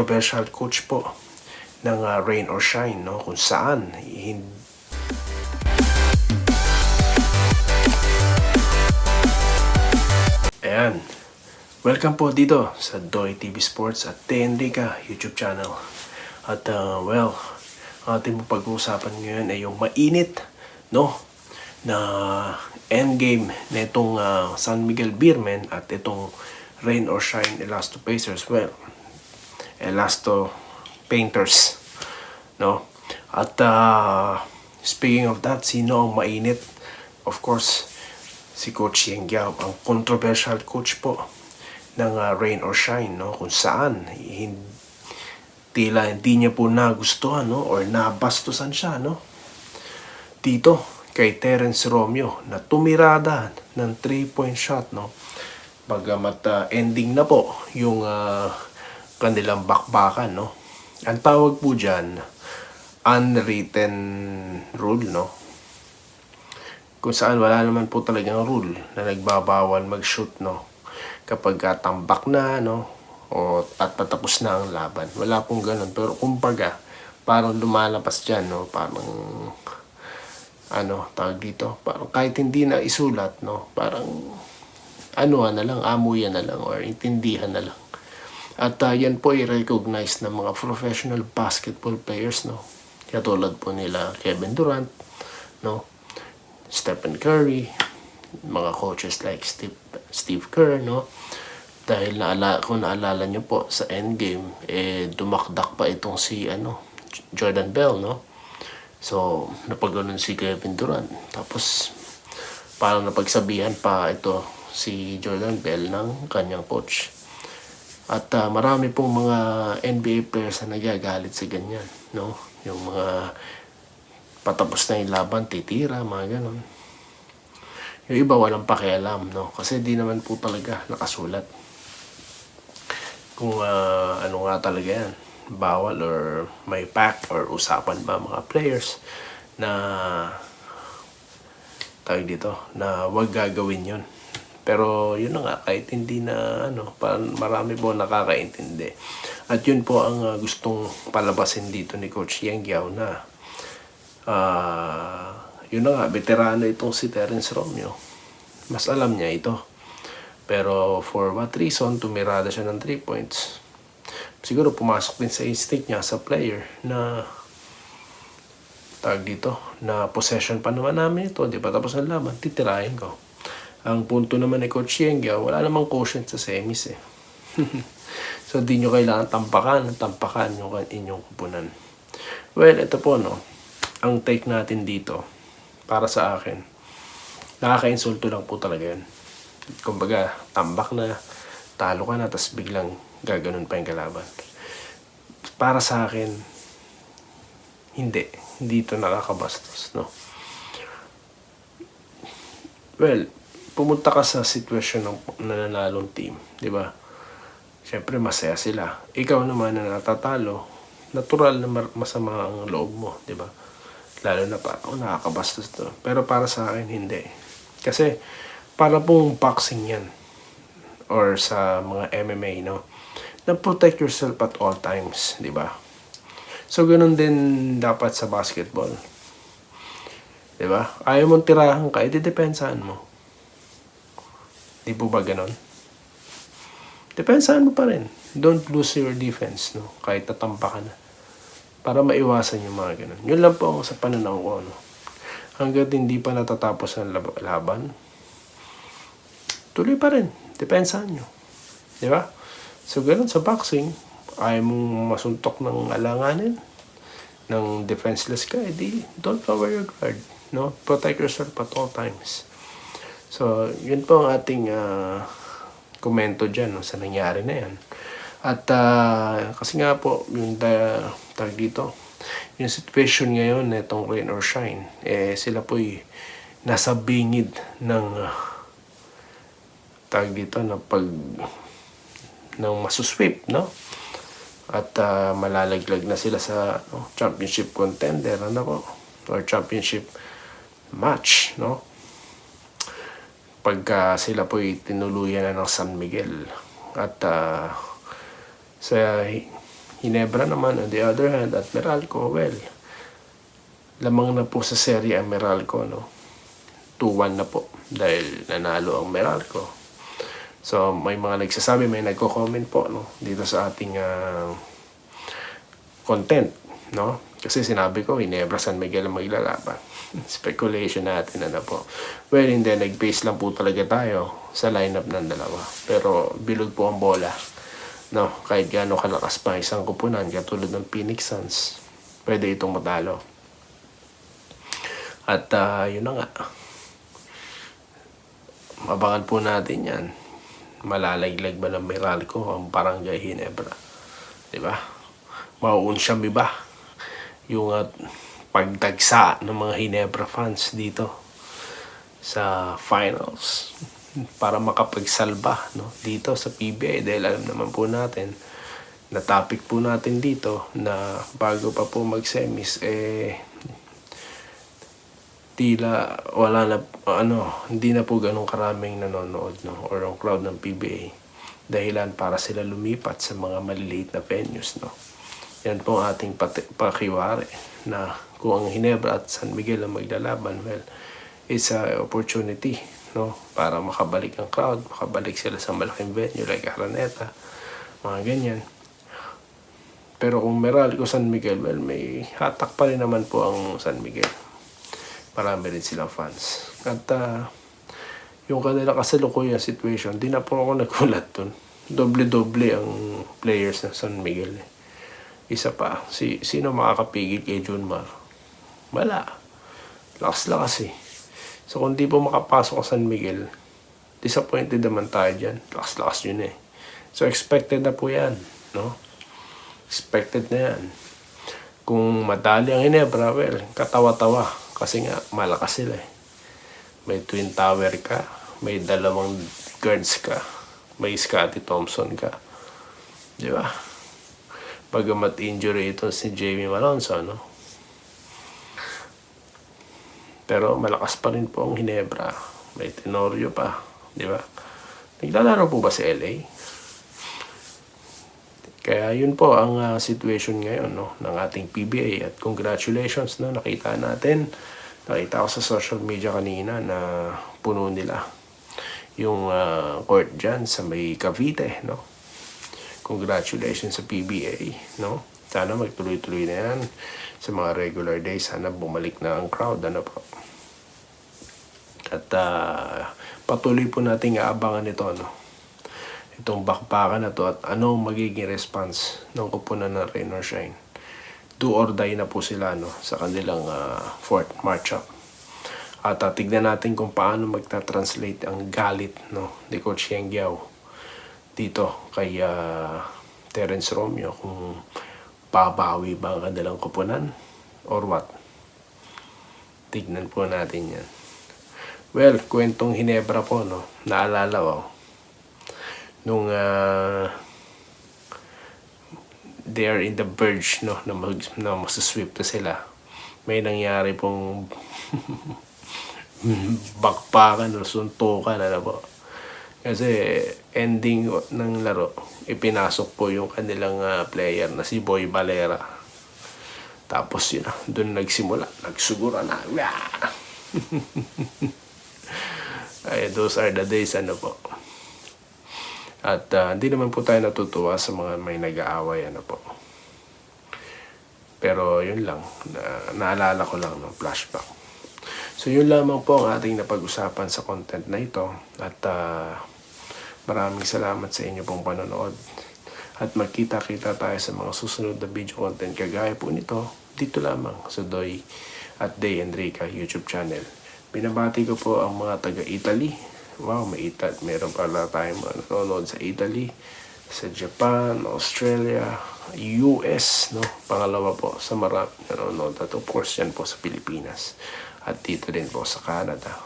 Controversial coach po ng Rain or Shine, no? Kung saan Ayan. Welcome po dito sa Doy TV Sports at TNDka YouTube channel. At ating pag-uusapan ngayon ay yung mainit, no, na endgame na itong San Miguel Beermen at itong Rain or Shine Elasto Pacers. Elasto Painters, no? At speaking of that, sino ang mainit? Of course, si Coach Yeng Guiao, ang controversial coach po ng Rain or Shine, no? Kung saan tila hindi niya po nagustuhan, no? Or nabastusan siya, no? Dito kay Terence Romeo na tumirada ng 3-point shot, no? Bagamat ending na po yung kanilang bakbakan, no? Ang tawag po dyan, unwritten rule, no? Kung saan wala naman po talagang rule na nagbabawal mag-shoot, no? Kapag tambak na, no? O patapos na ang laban. Wala pong ganun. Pero kumbaga, parang lumalapas dyan, no? Parang, tawag dito? Parang kahit hindi na isulat, no? Parang, amuyan na lang, or intindihan na lang. At yan po i-recognize ng mga professional basketball players, no? Katulad po nila Kevin Durant, no? Stephen Curry, mga coaches like Steve Kerr, no? Dahil kung naalala nyo po sa endgame, dumakdak pa itong si Jordan Bell, no? So, napagano'n si Kevin Durant. Tapos, parang napagsabihan pa ito si Jordan Bell ng kanyang coach. At marami pong mga NBA players na nagagalit sa ganyan, no? Yung mga patapos na yung laban, titira, mga ganon. Yung iba walang pakialam, no? Kasi di naman po talaga nakasulat kung ano nga talaga yan, bawal or may pact or usapan ba mga players na tawag dito, na wag gagawin yun. Pero yun na nga, kahit hindi na parang marami po nakakaintindi. At yun po ang gustong palabasin dito ni Coach Yeng Guiao na yun na nga, veterano itong si Terence Romeo. Mas alam niya ito. Pero for what reason, tumirada siya ng 3 points. Siguro pumasok din sa instinct niya sa player na tawag dito, na possession pa naman namin ito, di ba? Tapos ang laban, titirahin ko. Ang punto naman ni Coach Yeng Guiao, wala namang quotient sa semis eh. So, di nyo kailangan tampakan yung inyong kupunan. Well, ito po, no. Ang take natin dito, para sa akin, nakaka-insulto lang po talaga yan. Kumbaga, tambak na, talo ka na, tapos biglang gaganon pa yung kalaban. Para sa akin, hindi ito nakakabastos, no. Well, pumunta ka sa sitwasyon ng nananalong team, di ba? Siyempre masaya sila. Ikaw naman na natatalo, natural na masama ang loob mo, di ba? Lalo na nakakabastos to. Pero para sa akin, hindi. Kasi para pong boxing yan or sa mga MMA, no? Na protect yourself at all times, di ba? So ganun din dapat sa basketball. Di ba? Ayaw mong tirahan ka, depensahan mo. Di po ba ganon? Depensahan mo pa rin. Don't lose your defense, no? Kahit natampa ka na. Para maiwasan yung mga ganon. Yun lang po ako sa pananaw ko, no? Hanggat hindi pa natatapos ang laban, tuloy pa rin. Depensahan nyo. Di ba? So, ganon sa boxing, ayaw mong masuntok ng alanganin, ng defenseless ka, edi don't lower your guard, no? Protect yourself at all times. So, yun po ang ating komento dyan, no, sa nangyari na yan. At kasi nga po, yung tag dito, yung situation ngayon na itong Rain or Shine, sila po'y nasa bingid ng tag dito na ng masusweep, no? At malalaglag na sila sa championship contender, or championship match, no? Pagka sila po'y tinuluyan na ng San Miguel. At sa Ginebra naman, on the other hand, at Meralco, well, lamang na po sa serye ang Meralco, no? 2-1 na po dahil nanalo ang Meralco. So, may mga nagsasabi, may nagko-comment po, no? Dito sa ating content, no? Kasi sinabi ko, Ginebra, San Miguel ang maglalaban. Speculation natin, ano po. Well, hindi, nag-base lang po talaga tayo sa lineup ng dalawa. Pero, bilog po ang bola. No, kahit gaano kalakas pa isang kupunan katulad ng Phoenix Suns, pwede itong matalo. At yun na nga. Abangan po natin yan. Malalaglag ba ng Meralco ang Barangay Ginebra? Diba? Mauunsyami ba yung pagdagsa ng mga Ginebra fans dito sa finals para makapagsalba, no, dito sa PBA, dahil alam naman po natin na topic po natin dito na bago pa po mag-semis wala na hindi na po ganun karaming nanonood, no, or ang crowd ng PBA, dahilan para sila lumipat sa mga maliliit na venues, no. Yan po ang ating pakiwari na kung ang Ginebra at San Miguel ang maglalaban, well, it's a opportunity, no, para makabalik ang crowd, makabalik sila sa malaking venue like Araneta, mga ganyan. Pero kung Meralco, San Miguel, well, may hatak pa rin naman po ang San Miguel. Marami rin silang fans. At yung kanila kasalukuyan situation, di na po ako nagulat dun. Doble-doble ang players ng San Miguel. Isa pa, sino makakapigil kay Junmar? Wala. Lakas-lakas eh. So, kung di po makapasok sa San Miguel, disappointed naman tayo dyan. Lakas-lakas yun eh. So, expected na po yan, no? Expected na yan. Kung madali ang Ginebra, well, katawa-tawa. Kasi nga, malakas sila eh. May Twin Tower ka, may 2 guards ka, may Scottie Thompson ka. Di ba? Bagamat injury ito si Jamie Malonzo, no? Pero malakas pa rin po ang Ginebra. May Tenorio pa, di ba? Naglalaro po ba si LA? Kaya yun po ang situation ngayon, no, ng ating PBA. At congratulations, no, nakita ko sa social media kanina na puno nila yung court dyan sa may Cavite, no? Congratulations sa PBA, no? Sana magtuloy-tuloy na yan sa mga regular days. Sana bumalik na ang crowd, ano po. At patuloy po nating aabangan ito, no? Itong bakbakan na to at ano magiging response ng kupunan ng Rain or Shine. Do or die na po sila, no, sa kanilang fourth matchup. At tignan natin kung paano magta-translate ang galit, no, ni Coach Yeng Giao dito kay Terence Romeo, kung babawi ba ang kanilang kupunan or what. Tignan po natin yan. Well, kwentong Ginebra po, no, naalala ko nung they are in the verge, no, na masasweep na sila. May nangyari pong bakpakan o suntukan, ano po. Kasi ending ng laro, ipinasok po yung kanilang player na si Boy Valera. Tapos yun, doon nagsimula, nagsugura na. Ay, those are the days, ano po. At hindi naman po tayo natutuwa sa mga may nag-aaway, ano po. Pero yun lang, naalala ko lang ng flashback. So yun lamang po ang ating napag-usapan sa content na ito. At maraming salamat sa inyo pong panonood. At magkita-kita tayo sa mga susunod na video content kagaya po nito, dito lamang sa Doy at Day Enrica YouTube channel. Binabati ko po ang mga taga-Italy. Wow, meron pala tayong nanonood sa Italy, sa Japan, Australia, US, no? Pangalawa po sa marami nanonood. At of course, yan po sa Pilipinas. At dito din po sa Canada.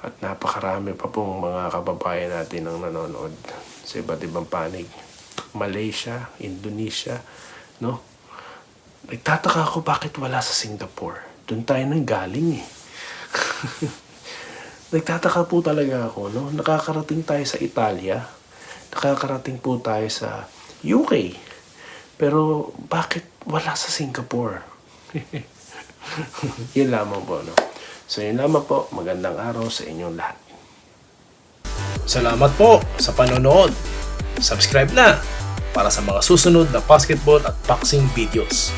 At napakarami pa pong mga kababayan natin ang nanonood sa iba't ibang panig. Malaysia, Indonesia, no? Nagtataka ako bakit wala sa Singapore. Doon tayo nang galing eh. Nagtataka po talaga ako, no? Nakakarating tayo sa Italia, nakakarating po tayo sa UK, Pero bakit wala sa Singapore? Yun lamang po, no? So yun lamang po, magandang araw sa inyong lahat. Salamat po sa panonood. Subscribe na para sa mga susunod na basketball at boxing videos.